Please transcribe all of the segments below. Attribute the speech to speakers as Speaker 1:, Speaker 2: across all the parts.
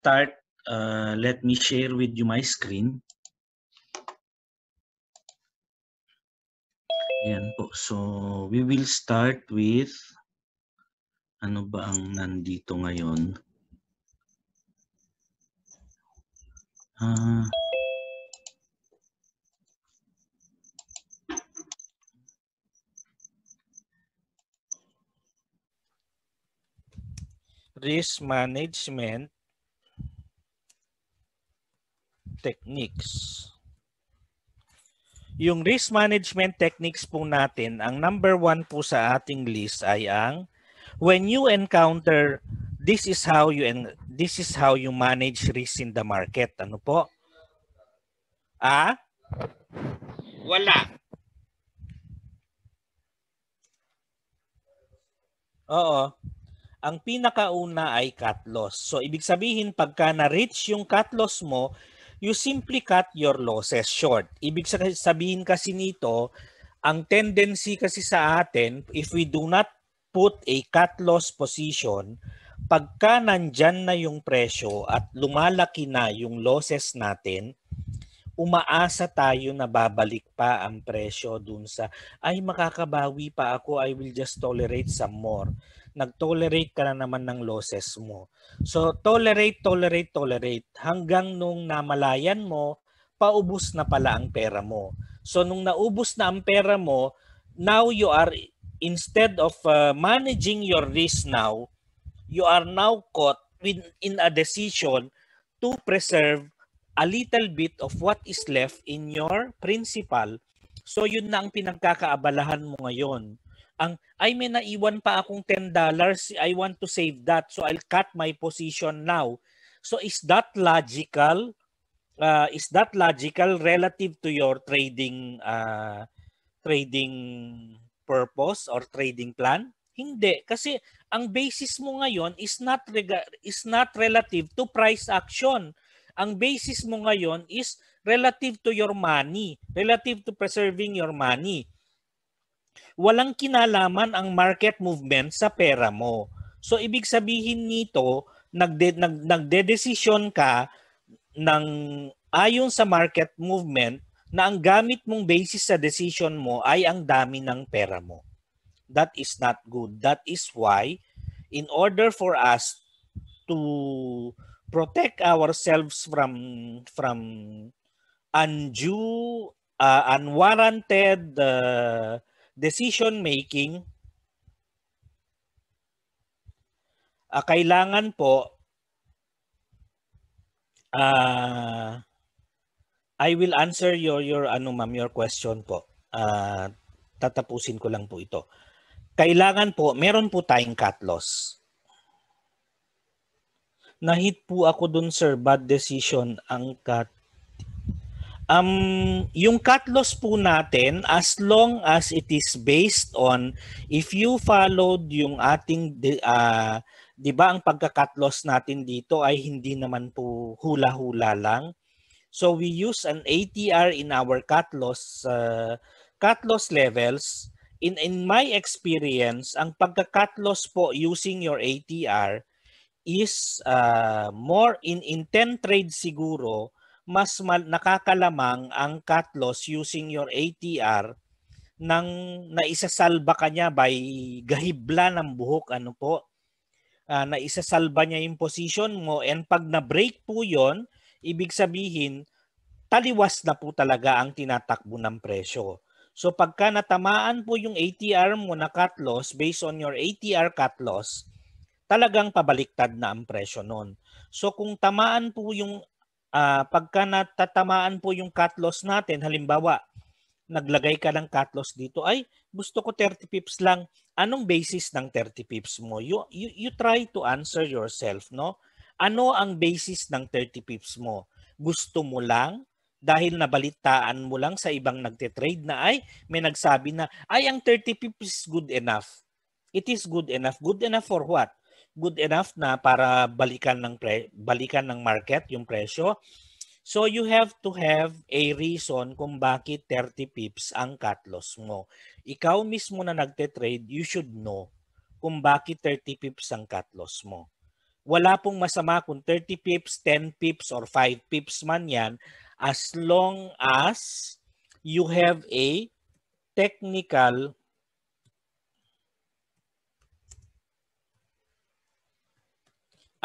Speaker 1: start, let me share with you my screen. Ayan po. So, we will start with ano ba ang nandito ngayon?
Speaker 2: Risk management techniques. Yung risk management techniques po natin, ang number 1 po sa ating list ay ang when you encounter, this is how you manage risk in the market. Ano po? Wala. Oo. Ang pinakauna ay cut loss. So, ibig sabihin, pagka na-reach yung cut loss mo, you simply cut your losses short. Ibig sabihin kasi nito, ang tendency kasi sa atin, if we do not put a cut loss position, pagka nandyan na yung presyo at lumalaki na yung losses natin, umaasa tayo na babalik pa ang presyo dun sa, ay makakabawi pa ako, I will just tolerate some more. Nag-tolerate ka na naman ng losses mo. So tolerate hanggang nung namalayan mo, paubos na pala ang pera mo. So nung naubos na ang pera mo, now you are, instead of managing your risk now, you are now caught in a decision to preserve a little bit of what is left in your principal. So yun na ang pinagkakaabalahan mo ngayon. Ay may naiwan pa akong $10, I want to save that, so I'll cut my position now. So is that logical? Relative to your trading purpose or trading plan? Hindi, kasi ang basis mo ngayon is not relative to price action. Ang basis mo ngayon is relative to your money, relative to preserving your money. Walang kinalaman ang market movement sa pera mo. So ibig sabihin nito, nagdedesisyon ka ng ayon sa market movement na ang gamit mong basis sa decision mo ay ang dami ng pera mo. That is not good. That is why, in order for us to protect ourselves from undue, unwarranted decision making, kailangan po I will answer your question po. Tatapusin ko lang po ito. Kailangan po meron po tayong cut loss. Nahit po ako dun, sir, bad decision ang cut. Yung cut loss po natin, as long as it is based on, if you followed yung ating, di ba ang pagka-cut loss natin dito ay hindi naman po hula-hula lang. So we use an ATR in our cut loss levels. In my experience, ang pagka-cut loss po using your ATR is more in 10 trades siguro, mas nakakalamang ang cut loss using your ATR nang naisasalba ka niya by gahibla ng buhok, ano po, naisasalba niya yung position mo, and pag na-break po yon, ibig sabihin taliwas na po talaga ang tinatakbo ng presyo. So pagka natamaan po yung ATR mo na cut loss based on your ATR cut loss, talagang pabaliktad na ang presyo nun. So kung tamaan po yung pagka natatamaan po yung cut loss natin, halimbawa naglagay ka ng cut loss dito, ay gusto ko 30 pips lang. Anong basis ng 30 pips mo? You try to answer yourself, no? Ano ang basis ng 30 pips mo? Gusto mo lang dahil nabalitaan mo lang sa ibang nagte-trade na ay may nagsabi na ay ang 30 pips is good enough. It is good enough. Good enough for what? Good enough na para balikan ng market yung presyo. So you have to have a reason kung bakit 30 pips ang cut loss mo. Ikaw mismo na nagte-trade, you should know kung bakit 30 pips ang cut loss mo. Wala pong masama kung 30 pips, 10 pips, or 5 pips man yan, as long as you have a technical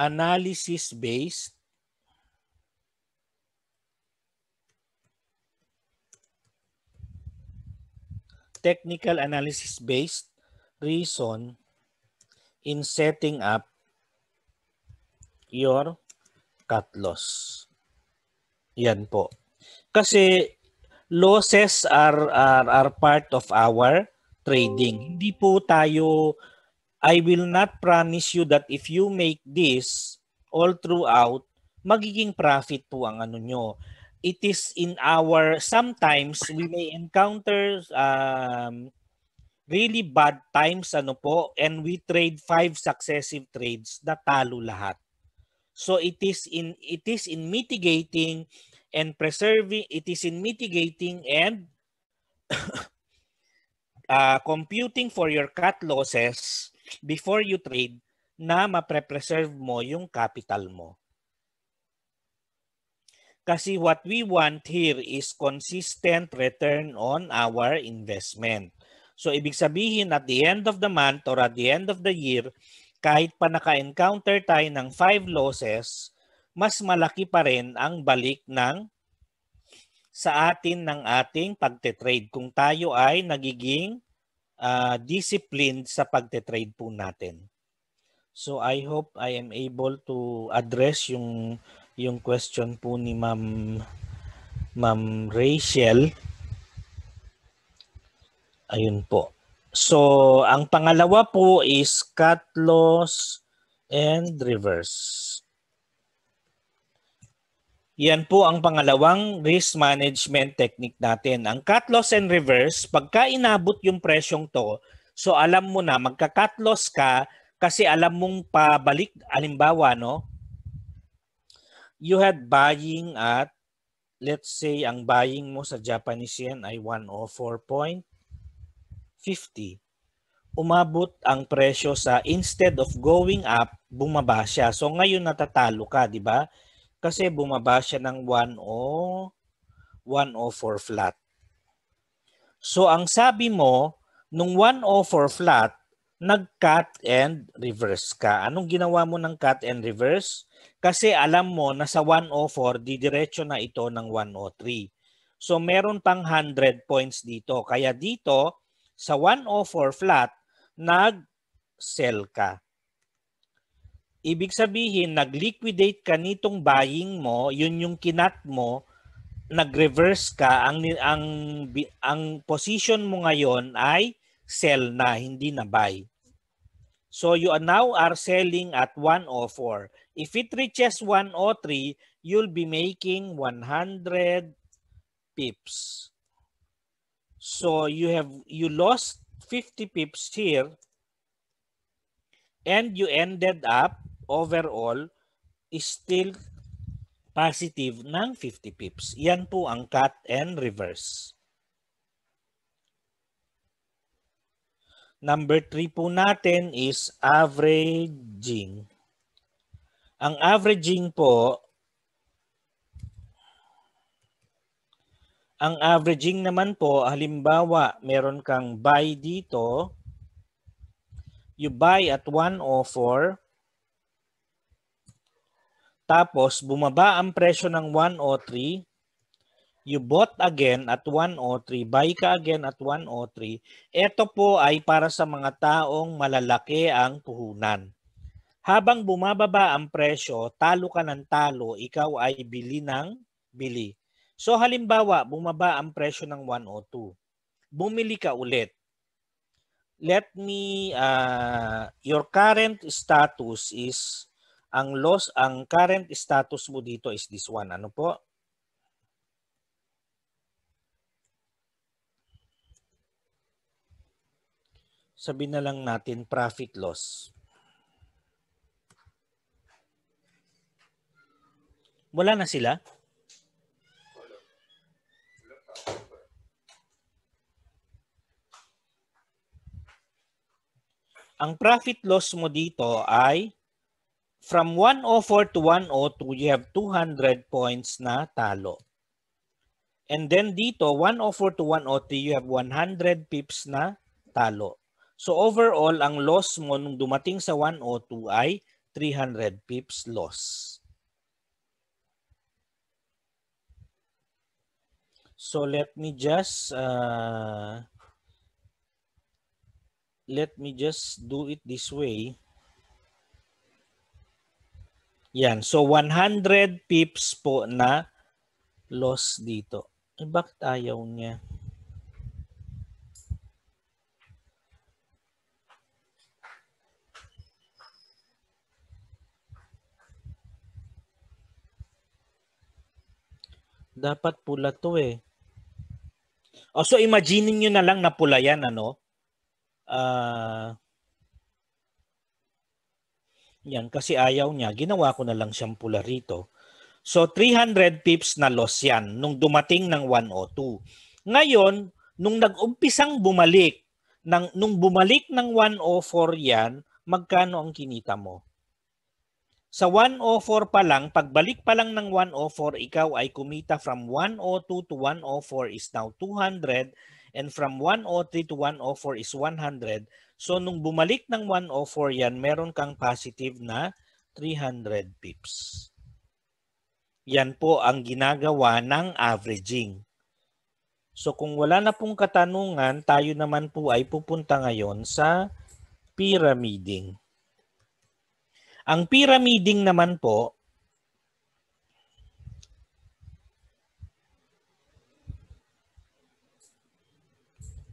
Speaker 2: analysis-based reason in setting up your cut loss. Yan po. Kasi losses are part of our trading. Hindi po tayo, I will not promise you that if you make this all throughout, magiging profit po ang ano nyo. It is in our, sometimes we may encounter really bad times and we trade 5 successive trades na talo lahat. So it is in mitigating and preserving, it is in mitigating and computing for your cut losses before you trade na mapre-preserve mo yung capital mo. Kasi what we want here is consistent return on our investment. So ibig sabihin at the end of the month or at the end of the year, kahit pa naka-encounter tayo ng 5 losses, mas malaki pa rin ang balik sa atin ng ating pagte-trade kung tayo ay nagiging disciplined sa pagte-trade po natin. So I hope I am able to address yung question po ni Ma'am Rachel. Ayun po. So ang pangalawa po is cut loss and reverse. Yan po ang pangalawang risk management technique natin. Ang cut loss and reverse, pagka inabot yung presyong to, so alam mo na magka-cut loss ka kasi alam mong pabalik, halimbawa, no? You had buying at, let's say, ang buying mo sa Japanese yen ay 104.50. Umabot ang presyo sa, instead of going up, bumaba siya. So ngayon natatalo ka, di ba? Kasi bumaba siya ng 104 flat. So ang sabi mo, nung 104 flat, nag-cut and reverse ka. Anong ginawa mo ng cut and reverse? Kasi alam mo na sa 104, didiretso na ito ng 103. So meron pang 100 points dito. Kaya dito, sa 104 flat, nag-sell ka. Ibig sabihin, nag-liquidate ka nitong buying mo, yun yung kinat mo, nag-reverse ka, ang position mo ngayon ay sell na, hindi na buy. So you now are selling at 104. If it reaches 103, you'll be making 100 pips. So you lost 50 pips here and you ended up overall is still positive ng 50 pips. Yan po ang cut and reverse. Number 3 po natin is averaging. Ang averaging po, ang averaging naman po, halimbawa, meron kang buy dito, you buy at 104, tapos bumaba ang presyo ng 103, you bought again at 103, buy ka again at 103. Ito po ay para sa mga taong malalaki ang puhunan. Habang bumababa ang presyo, talo ka ng talo, ikaw ay bili ng bili. So halimbawa, bumaba ang presyo ng 102. Bumili ka ulit. Let me, your current status is, ang current status mo dito is this one. Ano po? Sabihin na lang natin profit loss. Wala na sila? Ang profit loss mo dito ay from 104 to 102, you have 200 points na talo. And then dito, 104 to 103, you have 100 pips na talo. So overall, ang loss mo nung dumating sa 102 ay 300 pips loss. So let me just do it this way. Yan. So 100 pips po na loss dito. Eh, bakit ayaw niya? Dapat pula to eh. Oh, so imagine nyo na lang na pula yan, ano? Yan, kasi ayaw niya. Ginawa ko na lang siyang pula rito. So 300 pips na loss yan nung dumating ng 102. Ngayon, nung nag-umpisang bumalik, nung bumalik ng 104 yan, magkano ang kinita mo? Sa 104 pa lang, pagbalik pa lang ng 104, ikaw ay kumita from 102 to 104 is now 200 and from 103 to 104 is 100. So nung bumalik ng 104 yan, meron kang positive na 300 pips. Yan po ang ginagawa ng averaging. So kung wala na pong katanungan, tayo naman po ay pupunta ngayon sa pyramiding. Ang pyramiding naman po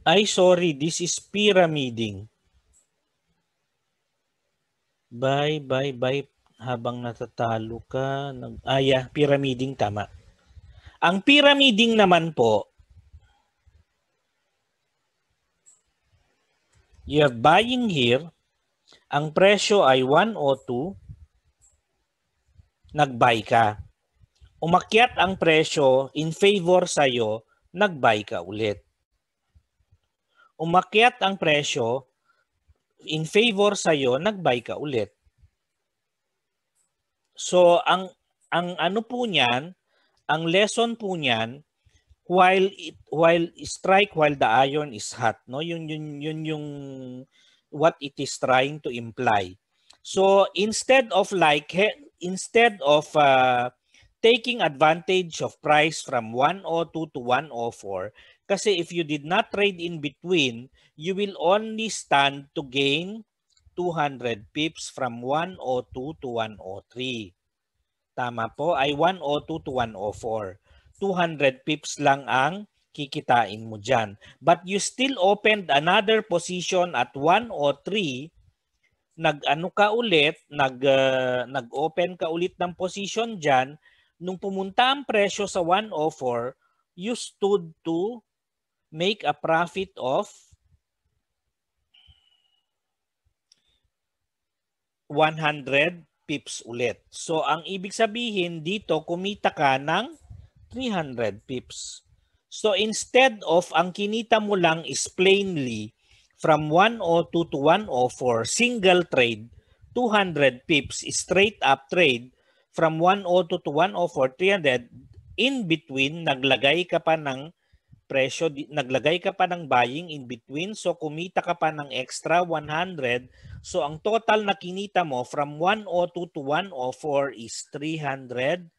Speaker 2: ay this is pyramiding. Bye habang natatalo ka. Pyramiding tama. Ang pyramiding naman po, you have buying here. Ang presyo ay 102, nag-buy ka. Umakyat ang presyo in favor sa'yo, nag-buy ka ulit. Umakyat ang presyo in favor sa'yo, nag-buy ka ulit. So, ang ano po niyan, ang lesson po niyan, while strike while the iron is hot, no? Yun yung what it is trying to imply. So instead of taking advantage of price from 102 to 104, kasi if you did not trade in between, you will only stand to gain 200 pips from 102 to 103. Tama po, ay 102 to 104. 200 pips lang ang kikitain mo dyan. But you still opened another position at 103, nag-ano ka ulit, nag-open ka ulit ng position dyan, nung pumunta ang presyo sa 104, you stood to make a profit of 100 pips ulit. So ang ibig sabihin dito, kumita ka ng 300 pips. So instead of ang kinita mo lang is plainly from 102 to 104, single trade, 200 pips, straight up trade, from 102 to 104, 300, in between, naglagay ka pa ng presyo, naglagay ka pa ng buying in between, so kumita ka pa ng extra 100. So ang total na kinita mo from 102 to 104 is 300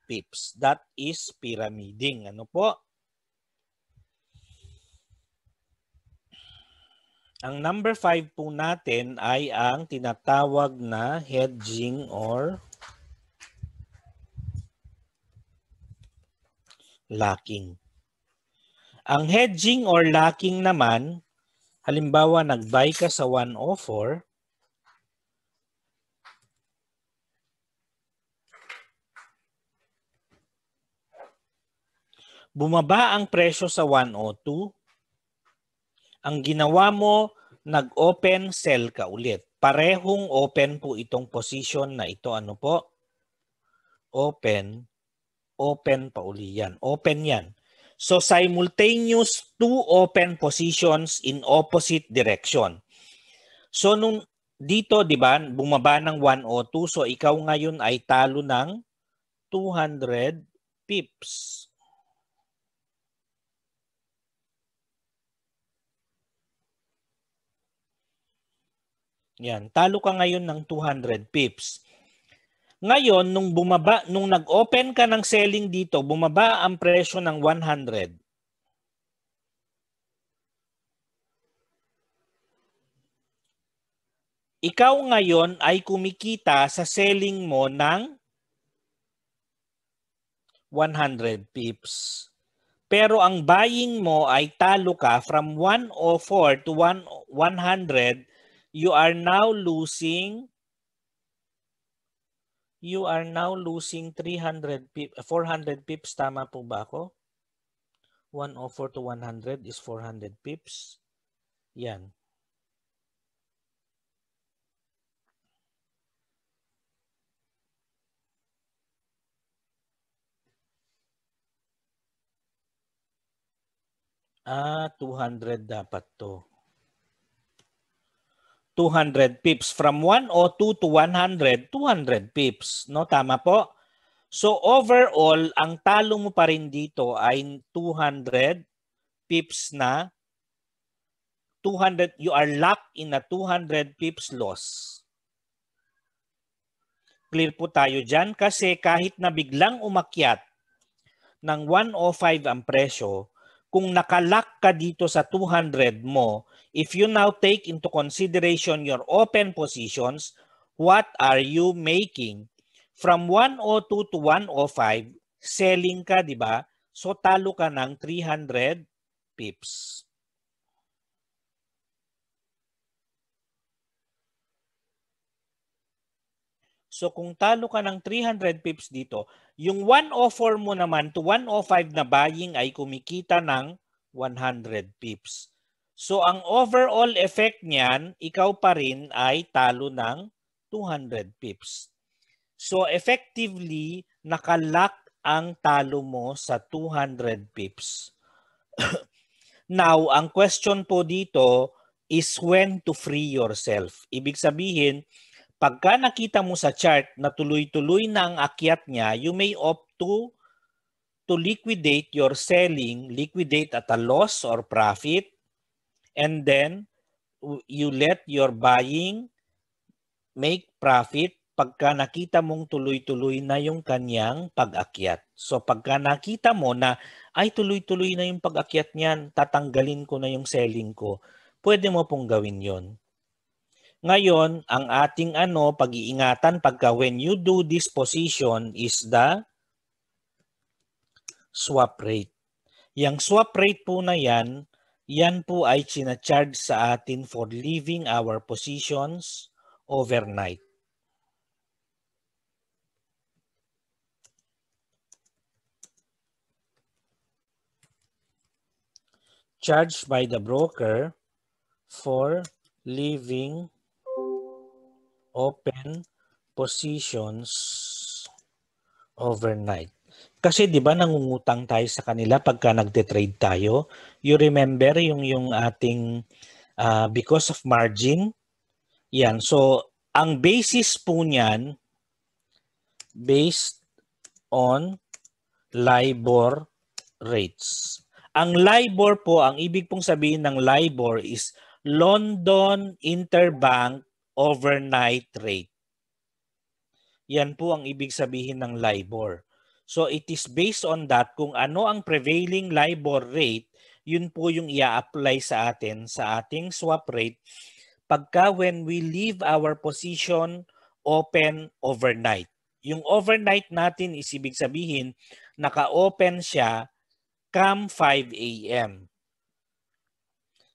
Speaker 2: pips. That is pyramiding. Ano po? Ang number 5 po natin ay ang tinatawag na hedging or locking. Ang hedging or locking naman, halimbawa nag-buy ka sa 104, bumaba ang presyo sa 102, ang ginawa mo, nag-open, sell ka ulit. Parehong open po itong position na ito. Ano po? Open, open pa uli yan. Open yan. So simultaneous two open positions in opposite direction. So nung dito, di ba, bumaba ng 102. So, ikaw ngayon ay talo ng 200 pips. Yan, talo ka ngayon ng 200 pips. Ngayon, nung nag-open ka ng selling dito, bumaba ang presyo ng 100. Ikaw ngayon ay kumikita sa selling mo ng 100 pips. Pero ang buying mo ay talo ka from 104 to 100, you are now losing 300 pips, 400 pips, tama po ba ako? 104 to 100 is 400 pips. Yan. Ah, 200 dapat to. 200 pips. From 102 to 100, 200 pips. No, tama po? So overall, ang talo mo pa rin dito ay 200 pips na 200, you are locked in a 200 pips loss. Clear po tayo dyan kasi kahit na biglang umakyat ng 105 ang presyo, kung nakalock ka dito sa 200 mo, if you now take into consideration your open positions, what are you making? From 102 to 105, selling ka, di ba? So talo ka ng 300 pips. So kung talo ka ng 300 pips dito, yung 104 mo naman to 105 na buying ay kumikita ng 100 pips. So ang overall effect niyan, ikaw pa rin ay talo ng 200 pips. So effectively, nakalock ang talo mo sa 200 pips. Now, ang question po dito is when to free yourself. Ibig sabihin, pagka nakita mo sa chart na tuloy-tuloy na ang akyat niya, you may opt to liquidate your selling, liquidate at a loss or profit, and then you let your buying make profit pagka nakita mong tuloy-tuloy na yung kanyang pag-akyat. So pagka nakita mo na ay tuloy-tuloy na yung pag-akyat niyan, tatanggalin ko na yung selling ko, pwede mo pong gawin yon. Ngayon, ang ating pag-iingatan pagka when you do this position is the swap rate. Yang swap rate po na yan po ay china-charge sa atin for leaving our positions overnight. Charged by the broker for leaving open positions overnight. Kasi 'di ba nangungutang tayo sa kanila pagka nagte-trade tayo? You remember yung ating because of margin? Yan. So ang basis po niyan based on LIBOR rates. Ang LIBOR po, ang ibig pong sabihin ng LIBOR is London Interbank Overnight Rate. Yan po ang ibig sabihin ng LIBOR. So it is based on that, kung ano ang prevailing LIBOR rate, yun po yung i-apply sa atin sa ating swap rate pagka when we leave our position open overnight. Yung overnight natin is ibig sabihin naka-open siya come 5 a.m.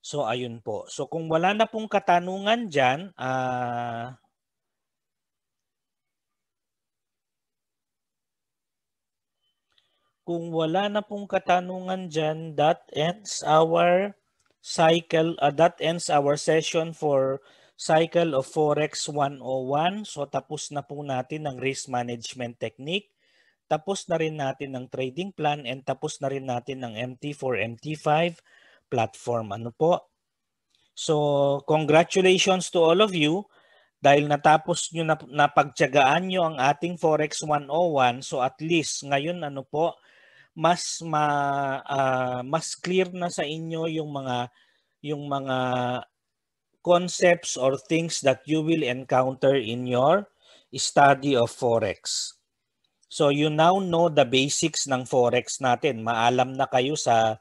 Speaker 2: So ayun po. So kung wala na pong katanungan dyan, that ends our cycle, that ends our session for Cycle of Forex 101. So tapos na po natin ang risk management technique. Tapos na rin natin ang trading plan and tapos na rin natin ang MT4, MT5 platform. Ano po? So congratulations to all of you. dahil natapos nyo na napagtiyagaan nyo ang ating Forex 101, so at least ngayon ano po, mas clear na sa inyo yung mga concepts or things that you will encounter in your study of Forex. So you now know the basics ng Forex natin. Maalam na kayo sa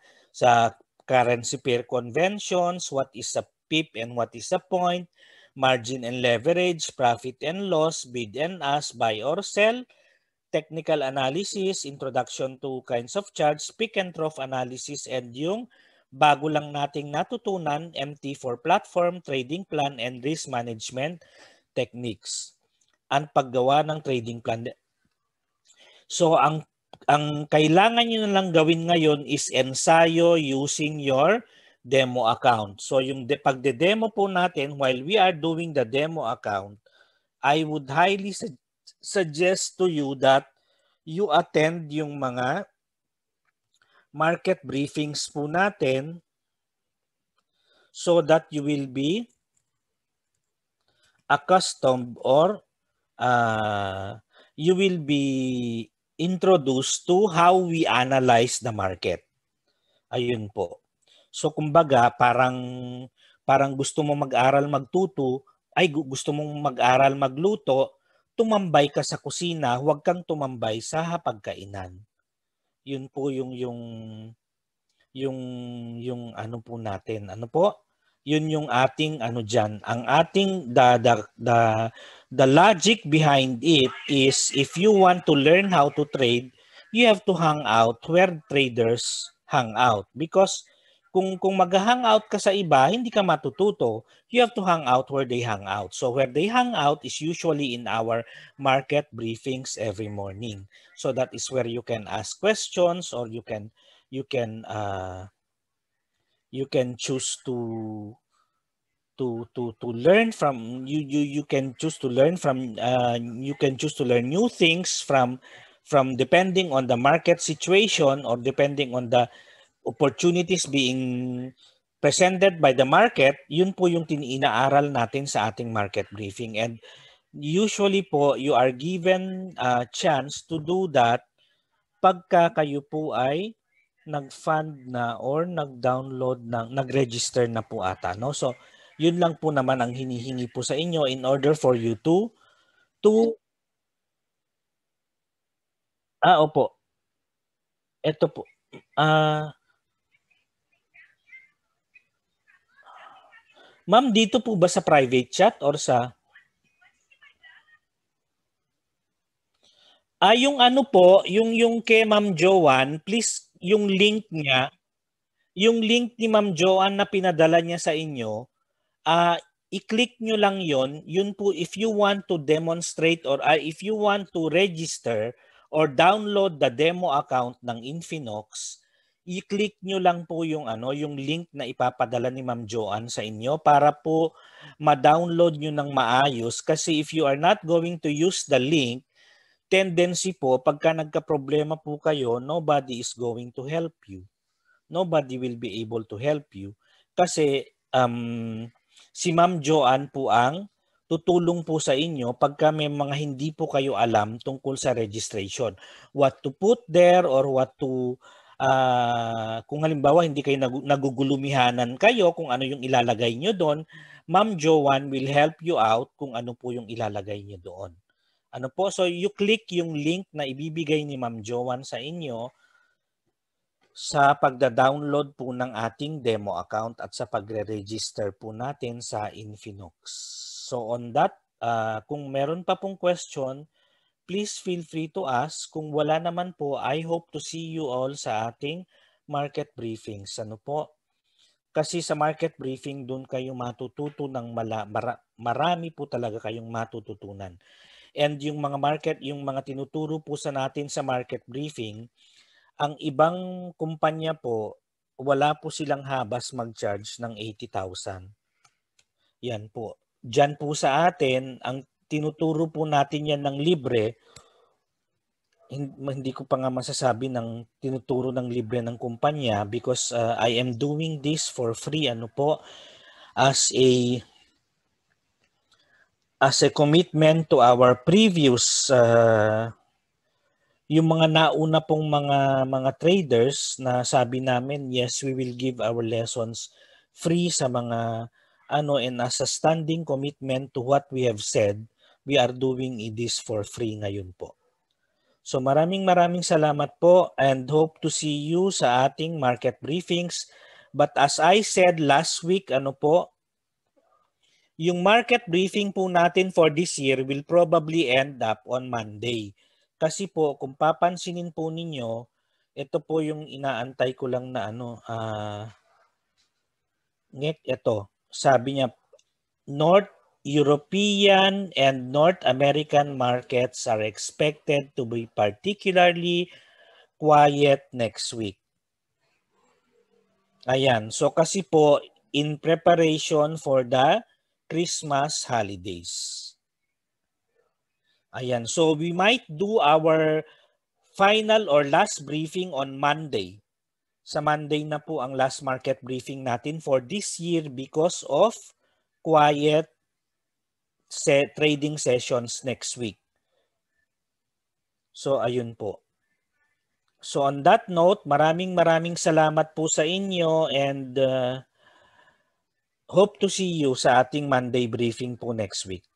Speaker 2: currency pair conventions, what is a pip and what is a point, margin and leverage, profit and loss, bid and ask, buy or sell, technical analysis, introduction to kinds of charts, peak and trough analysis, and yung bago lang nating natutunan, MT4 platform, trading plan, and risk management techniques. Ang paggawa ng trading plan. So ang kailangan nyo na lang gawin ngayon is ensayo using your demo account. So yung pagde-demo po natin, while we are doing the demo account, I would highly suggest to you that you attend yung mga market briefings po natin so that you will be accustomed or you will be introduced to how we analyze the market. Ayun po. So kumbaga parang gusto mo mag-aral magtuto, gusto mong mag-aral magluto, tumambay ka sa kusina, huwag kang tumambay sa hapagkainan. Yun po yung ano po natin. Ano po? Yun yung ating ano diyan. Ang ating the logic behind it is if you want to learn how to trade, you have to hang out where traders hang out, because kung mag-hangout ka sa iba, hindi ka matututo. You have to hang out where they hang out. So where they hang out is usually in our market briefings every morning. So that is where you can ask questions, or you can choose to learn from you can choose to learn from you can choose to learn new things from depending on the market situation or depending on the opportunities being presented by the market. Yun po yung inaaral natin sa ating market briefing, and usually po you are given a chance to do that pagka kayo po ay nag-fund na or nag-download na, nag-register na po ata, no? So yun lang po naman ang hinihingi po sa inyo in order for you to opo. Ito po. Ma'am, dito po ba sa private chat or sa yung ano po, yung kay Ma'am Joanne, please yung link niya, yung link ni Ma'am Joanne na pinadala niya sa inyo, i-click nyo lang yun po if you want to demonstrate or if you want to register or download the demo account ng Infinox, i-click nyo lang po yung yung link na ipapadala ni Ma'am Joanne sa inyo para po ma-download nyo ng maayos, kasi if you are not going to use the link, tendency po pagka nagka-problema po kayo, nobody is going to help you. Nobody will be able to help you kasi si Ma'am Joanne po ang tutulong po sa inyo pagka may mga hindi po kayo alam tungkol sa registration. What to put there or what to kung halimbawa hindi kayo nagugulumihanan kayo kung ano yung ilalagay nyo doon, Ma'am Joanne will help you out kung ano po yung ilalagay nyo doon. Ano po? So you click yung link na ibibigay ni Ma'am Joanne sa inyo sa pagda-download po ng ating demo account at sa pagre-register po natin sa Infinox. So on that, kung meron pa pong question, please feel free to ask. Kung wala naman po, I hope to see you all sa ating market briefings. Ano po? Kasi sa market briefing, doon kayo matututo ng marami po talaga kayong matututunan. And yung mga yung mga tinuturo po sa natin sa market briefing, ang ibang kumpanya po, wala po silang habas mag-charge ng 80,000. Yan po. Diyan po sa atin, ang tinuturo po natin yan ng libre. Hindi ko pa nga masasabi ng tinuturo ng libre ng kumpanya because I am doing this for free, ano po, as as a commitment to our previous yung mga nauna pong mga traders na sabi namin, yes, we will give our lessons free sa mga and as a standing commitment to what we have said, we are doing this for free ngayon po. So maraming salamat po and hope to see you sa ating market briefings. But as I said last week, yung market briefing po natin for this year will probably end up on Monday. Kasi po, kung papansinin po ninyo, ito po yung inaantay ko lang na ito, sabi niya, North European and North American markets are expected to be particularly quiet next week. Ayan, so kasi po, in preparation for the Christmas holidays. Ayan, so we might do our final or last briefing on Monday. Sa Monday na po ang last market briefing natin for this year because of quiet trading sessions next week. So ayun po. So on that note, maraming salamat po sa inyo and hope to see you sa ating Monday briefing po next week.